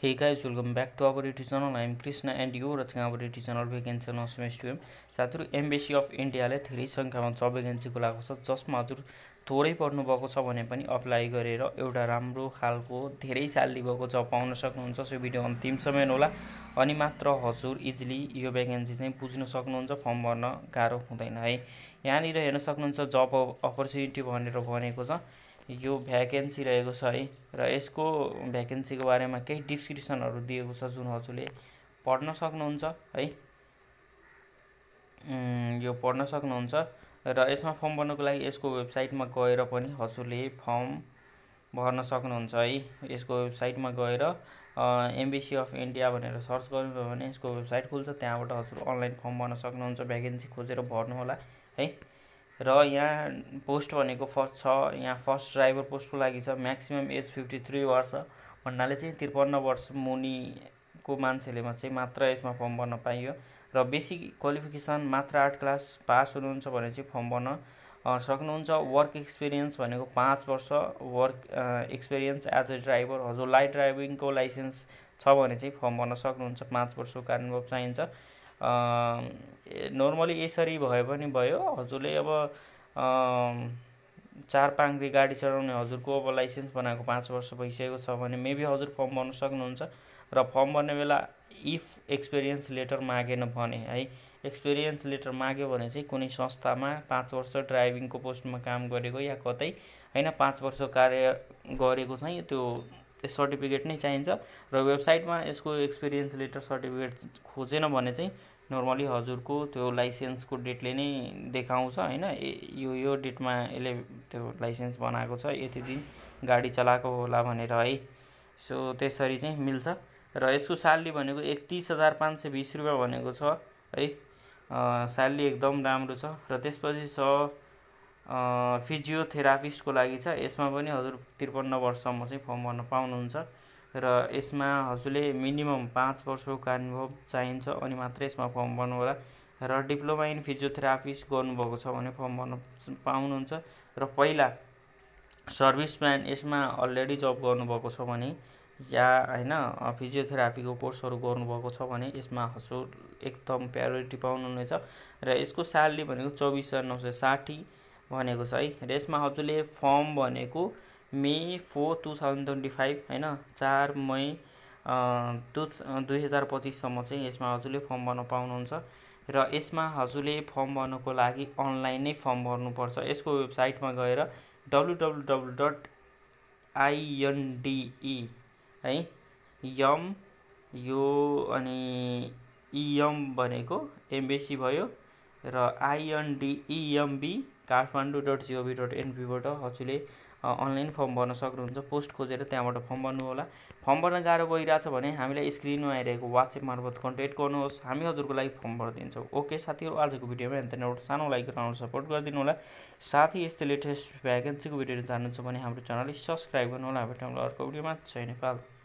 Hey guys, welcome back to our YouTube channel. I am Krishna and you are watching our YouTube channel Vacancy Announcements to साथीहरु embassy of इन्डियाले धेरै संख्यामा जब vacancy खुलाएको छ जसमा हजुर थोरै पढ्नु भएको छ भने पनि अप्लाई गरेर एउटा राम्रो खालको धेरै स्यालेरी भएको जब पाउन सक्नुहुन्छ। सो भिडियो अन्तिमसम्म हेर्नुहोला अनि मात्र हजुर इजिली यो भ्याकेन्सी चाहिँ बुझ्न सक्नुहुन्छ, फर्म भर्न गाह्रो हुँदैन है। यहाँनिर हेर्न सक्नुहुन्छ जब अपर्च्युनिटी भनेर भनेको छ यो भ्याकेन्सी रहेको छ है र यसको भ्याकेन्सीको बारेमा केही डिस्क्रिप्सनहरु दिएको छ जुन हजुरले पढ्न सक्नुहुन्छ है। यो पढ्न सक्नुहुन्छ र यसमा फर्म भर्नको लागि यसको वेबसाइटमा गएर पनि हजुरले फर्म भर्न सक्नुहुन्छ है। यसको वेबसाइटमा गएर एम्बेसी अफ इन्डिया भनेर सर्च गर्नुभयो भने यसको वेबसाइट खुल्छ, त्यहाँबाट हजुर अनलाइन फर्म भर्न सक्नुहुन्छ। भ्याकेन्सी खोजेर भर्नु होला है। र यहाँ पोस्ट भनेको फर्स्ट छ, यहाँ फर्स्ट ड्राइभर पोस्टको लागि छ। म्याक्सिमम एज 53 वर्ष भन्नाले चाहिँ 53 वर्ष मुनिको मान्छेले चाहिँ मात्र यसमा फर्म भर्न पाइयो र बेसिक क्वालिफिकेसन मात्र 8 क्लास पास हुनुहुन्छ भने चाहिँ फर्म भर्न सक्नुहुन्छ। वर्क एक्सपिरियन्स भनेको 5 वर्ष work experience as a driver. हजुर लाइट ड्राइभिङको लाइसेन्स छ भने चाहिँ फर्म भर्न सक्नुहुन्छ। 5 वर्षको अनुभव चाहिन्छ। नर्मली यसरी भए पनि भयो। हजुरले अब 4 पाङ्ग्री गाडी चलाउने हजुरको अब लाइसेन्स बनाएको 5 वर्ष भइसकेको छ भने मेबी हजुर फर्म भर्न सक्नुहुन्छ। र फर्म भर्ने बेला इफ एक्सपिरियन्स लेटर मागेन भने है, एक्सपिरियन्स लेटर माग्यो भने चाहिँ कुनै संस्थामा 5 वर्ष ड्राइभिङको पोस्टमा काम गरेको या कतै हैन 5 वर्ष कार्य गरेको चाहिँ त्यो सर्टिफिकेट नै चाहिन्छ। र वेबसाइटमा यसको एक्सपिरियन्स लेटर सर्टिफिकेट खोजेन भने चाहिँ नर्मली हजुरको त्यो लाइसेन्सको डेटले नै देखाउँछ हैन। यो डेटमा यसले त्यो लाइसेन्स बनाएको छ, यति दिन गाडी चलाएको होला भनेर है। सो त्यसरी चाहिँ मिल्छ र यसको स्यालेरी भनेको 31,520 रुपैयाँ भनेको छ है। स्यालेरी एकदम राम्रो छ। र त्यसपछि छ फिजियोथेरापिस्टको लागि छ। यसमा पनि हजुर 53 वर्षसम्म चाहिँ फर्म भर्न पाउनुहुन्छ र यसमा हजुरले मिनिमम 5 वर्षको अनुभव चाहिन्छ अनि मात्र यसमा फर्म भर्नु होला। र डिप्लोमा इन फिजियोथेरापिस्ट गर्नुभएको छ भने फर्म भर्न पाउनुहुन्छ। र पहिला सर्भिसम्यान यसमा अलरेडी जब गर्नुभएको छ भने या हैन फिजियोथेरापीको कोर्सहरु गर्नुभएको छ भने यसमा हजुर एकदम प्रायोरिटी पाउनुहुनेछ। र यसको स्यालेरी भनेको 24,960 भनेको छ है। र यसमा हजुरले फर्म भनेको मे 4, 2025 हैन 4 मई 2025 सम्म चाहिँ यसमा हजुरले फर्म भर्न पाउनुहुन्छ। र यसमा हजुरले फर्म भर्नको लागि अनलाइन नै फर्म भर्नुपर्छ। यसको वेबसाइटमा गएर www.inde है यम यो अनि इएम भनेको एम्बेसी भयो र INDEMB kathmandu.gov.np बाट हजुरले अनलाइन फर्म भर्न सक्नुहुन्छ। पोस्ट खोजेर त्यहाँबाट फर्म भर्नु होला। फर्म भर्न गाह्रो भइरहेछ भने हामीलाई स्क्रिनमा आइरहेको WhatsApp मार्फत कन्ट्याक्ट गर्नुहोस्, हामी हजुरको लागि फर्म भरिदिन्छौँ। ओके साथीहरु, आजको भिडियोमा यहाँनिर एउटा सानो लाइक गरेर सपोर्ट गरिदिनु होला। साथै यस्तै लेटेस्ट भ्याकेन्सीको भिडियोहरु जान्नुहुन्छ भने हाम्रो च्यानललाई सब्स्क्राइब गर्नु होला। हामी अर्को भिडियोमा जय नेपाल।